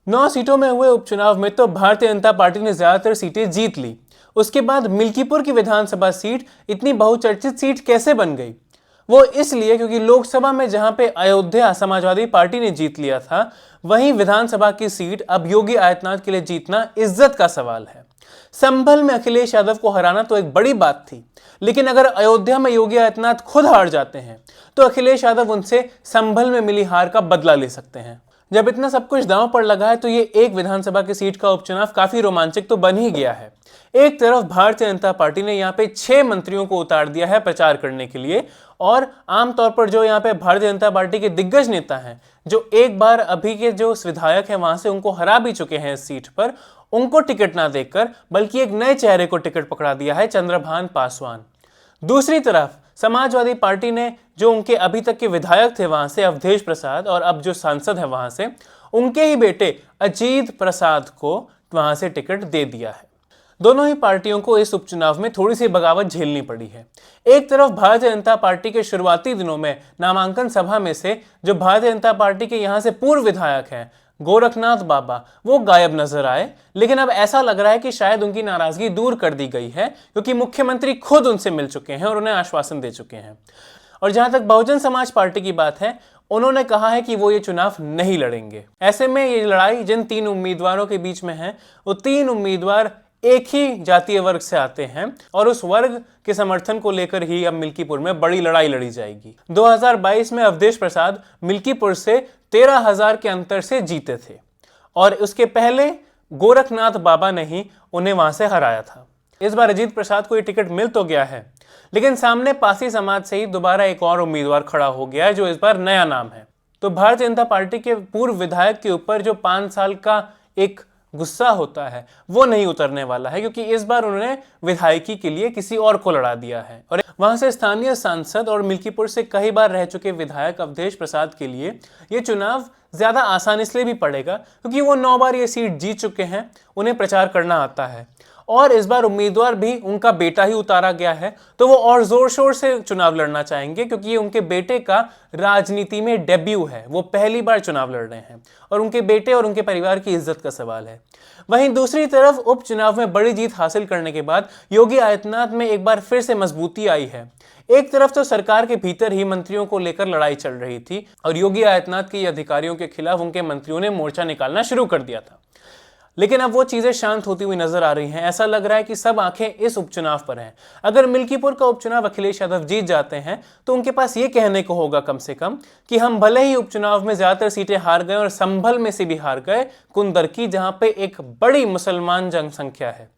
9 सीटों में हुए उपचुनाव में तो भारतीय जनता पार्टी ने ज्यादातर सीटें जीत ली। उसके बाद मिल्कीपुर की विधानसभा सीट इतनी बहुचर्चित सीट कैसे बन गई? वो इसलिए क्योंकि लोकसभा में जहां पे अयोध्या समाजवादी पार्टी ने जीत लिया था, वहीं विधानसभा की सीट अब योगी आदित्यनाथ के लिए जीतना इज्जत का सवाल है। संभल में अखिलेश यादव को हराना तो एक बड़ी बात थी, लेकिन अगर अयोध्या में योगी आदित्यनाथ खुद हार जाते हैं तो अखिलेश यादव उनसे संभल में मिली हार का बदला ले सकते हैं। जब इतना सब कुछ दांव पर लगा है तो ये एक विधानसभा की सीट का उपचुनाव काफी रोमांचक तो बन ही गया है। एक तरफ भारतीय जनता पार्टी ने यहाँ पे 6 मंत्रियों को उतार दिया है प्रचार करने के लिए, और आमतौर पर जो यहाँ पे भारतीय जनता पार्टी के दिग्गज नेता हैं, जो एक बार अभी के जो विधायक हैं वहां से उनको हरा भी चुके हैं इस सीट पर, उनको टिकट ना देकर बल्कि एक नए चेहरे को टिकट पकड़ा दिया है, चंद्रभान पासवान। दूसरी तरफ समाजवादी पार्टी ने जो उनके अभी तक के विधायक थे वहां से, अवधेश प्रसाद, और अब जो सांसद है वहां से, उनके ही बेटे अजीत प्रसाद को वहां से टिकट दे दिया है। दोनों ही पार्टियों को इस उपचुनाव में थोड़ी सी बगावत झेलनी पड़ी है। एक तरफ भारतीय जनता पार्टी के शुरुआती दिनों में नामांकन सभा में से जो भारतीय जनता पार्टी के यहां से पूर्व विधायक हैं गोरखनाथ बाबा, वो गायब नजर आए, लेकिन अब ऐसा लग रहा है कि शायद उनकी नाराजगी दूर कर दी गई है, क्योंकि मुख्यमंत्री खुद उनसे मिल चुके हैं और उन्हें आश्वासन दे चुके हैं। और जहां तक बहुजन समाज पार्टी की बात है, उन्होंने कहा है कि वो ये चुनाव नहीं लड़ेंगे। ऐसे में ये लड़ाई जिन 3 उम्मीदवारों के बीच में है, वो 3 उम्मीदवार एक ही जातीय वर्ग से आते हैं और उस वर्ग के समर्थन को लेकर ही अब मिल्कीपुर में बड़ी लड़ाई लड़ी जाएगी। 2022 में अवधेश प्रसाद मिल्कीपुर से 13,000 के अंतर से जीते थे और उसके पहले गोरखनाथ बाबा ने ही उन्हें वहां से हराया था। इस बार अजीत प्रसाद को ये टिकट मिल तो गया है, लेकिन सामने पासी समाज से ही दोबारा एक और उम्मीदवार खड़ा हो गया है, जो इस बार नया नाम है। तो भारतीय जनता पार्टी के पूर्व विधायक के ऊपर जो 5 साल का एक गुस्सा होता है वो नहीं उतरने वाला है, क्योंकि इस बार उन्होंने विधायकी के लिए किसी और को लड़ा दिया है। और वहां से स्थानीय सांसद और मिल्कीपुर से कई बार रह चुके विधायक अवधेश प्रसाद के लिए ये चुनाव ज्यादा आसान इसलिए भी पड़ेगा क्योंकि वो 9 बार ये सीट जीत चुके हैं, उन्हें प्रचार करना आता है, और इस बार उम्मीदवार भी उनका बेटा ही उतारा गया है, तो वो और जोर शोर से चुनाव लड़ना चाहेंगे, क्योंकि ये उनके बेटे का राजनीति में डेब्यू है। वो पहली बार चुनाव लड़ रहे हैं और उनके बेटे और उनके परिवार की इज्जत का सवाल है। वहीं दूसरी तरफ उपचुनाव में बड़ी जीत हासिल करने के बाद योगी आदित्यनाथ में एक बार फिर से मजबूती आई है। एक तरफ तो सरकार के भीतर ही मंत्रियों को लेकर लड़ाई चल रही थी और योगी आदित्यनाथ के अधिकारियों के खिलाफ उनके मंत्रियों ने मोर्चा निकालना शुरू कर दिया था, लेकिन अब वो चीजें शांत होती हुई नजर आ रही हैं। ऐसा लग रहा है कि सब आंखें इस उपचुनाव पर हैं। अगर मिल्कीपुर का उपचुनाव अखिलेश यादव जीत जाते हैं तो उनके पास ये कहने को होगा कम से कम कि हम भले ही उपचुनाव में ज्यादातर सीटें हार गए और संभल में से भी हार गए, कुंदर की, जहां पे एक बड़ी मुसलमान जनसंख्या है,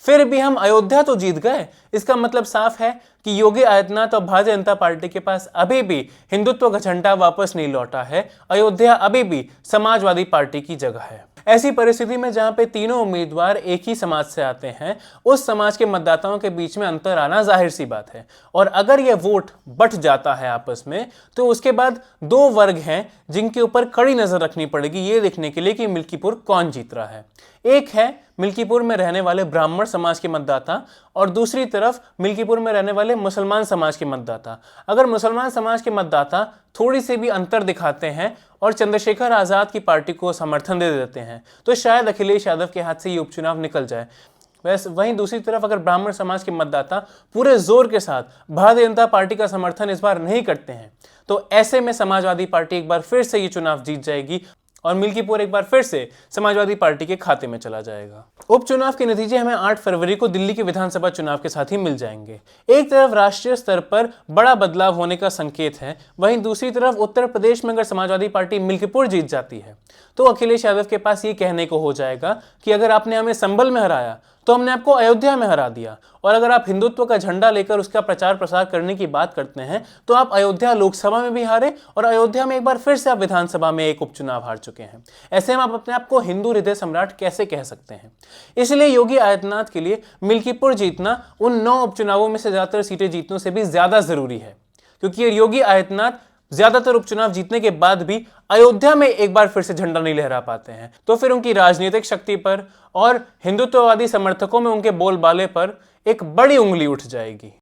फिर भी हम अयोध्या तो जीत गए। इसका मतलब साफ है कि योगी आदित्यनाथ और भारतीय जनता पार्टी के पास अभी भी हिंदुत्व का झंडा वापस नहीं लौटा है। अयोध्या अभी भी समाजवादी पार्टी की जगह है। ऐसी परिस्थिति में जहां पे तीनों उम्मीदवार एक ही समाज से आते हैं, उस समाज के मतदाताओं के बीच में अंतर आना जाहिर सी बात है। और अगर यह वोट बंट जाता है आपस में, तो उसके बाद 2 वर्ग हैं जिनके ऊपर कड़ी नजर रखनी पड़ेगी ये देखने के लिए कि मिल्कीपुर कौन जीत रहा है। एक है मिल्कीपुर में रहने वाले ब्राह्मण समाज के मतदाता और दूसरी तरफ मिल्कीपुर में रहने वाले मुसलमान समाज के मतदाता। अगर मुसलमान समाज के मतदाता थोड़ी से भी अंतर दिखाते हैं और चंद्रशेखर आजाद की पार्टी को समर्थन दे देते हैं तो शायद अखिलेश यादव के हाथ से ये उपचुनाव निकल जाए। वैसे वहीं दूसरी तरफ अगर ब्राह्मण समाज के मतदाता पूरे जोर के साथ भारतीय जनता पार्टी का समर्थन इस बार नहीं करते हैं, तो ऐसे में समाजवादी पार्टी एक बार फिर से ये चुनाव जीत जाएगी और मिल्कीपुर एक बार फिर से समाजवादी पार्टी के खाते में चला जाएगा। उपचुनाव के नतीजे हमें 8 फरवरी को दिल्ली के विधानसभा चुनाव के साथ ही मिल जाएंगे। एक तरफ राष्ट्रीय स्तर पर बड़ा बदलाव होने का संकेत है, वहीं दूसरी तरफ उत्तर प्रदेश में अगर समाजवादी पार्टी मिल्कीपुर जीत जाती है तो अखिलेश यादव के पास ये कहने को हो जाएगा कि अगर आपने हमें संभल में हराया तो हमने आपको अयोध्या में हरा दिया, और अगर आप हिंदुत्व का झंडा लेकर उसका प्रचार प्रसार करने की बात करते हैं तो आप अयोध्या लोकसभा में भी हारे और अयोध्या में एक बार फिर से आप विधानसभा में एक उपचुनाव हार चुके हैं। ऐसे में आप अपने आप को हिंदू हृदय सम्राट कैसे कह सकते हैं? इसलिए योगी आदित्यनाथ के लिए मिल्कीपुर जीतना उन 9 उपचुनावों में से ज्यादातर सीटें जीतने से भी ज्यादा जरूरी है, क्योंकि योगी आदित्यनाथ ज्यादातर उपचुनाव जीतने के बाद भी अयोध्या में एक बार फिर से झंडा नहीं लहरा पाते हैं, तो फिर उनकी राजनीतिक शक्ति पर और हिंदुत्ववादी समर्थकों में उनके बोलबाले पर एक बड़ी उंगली उठ जाएगी।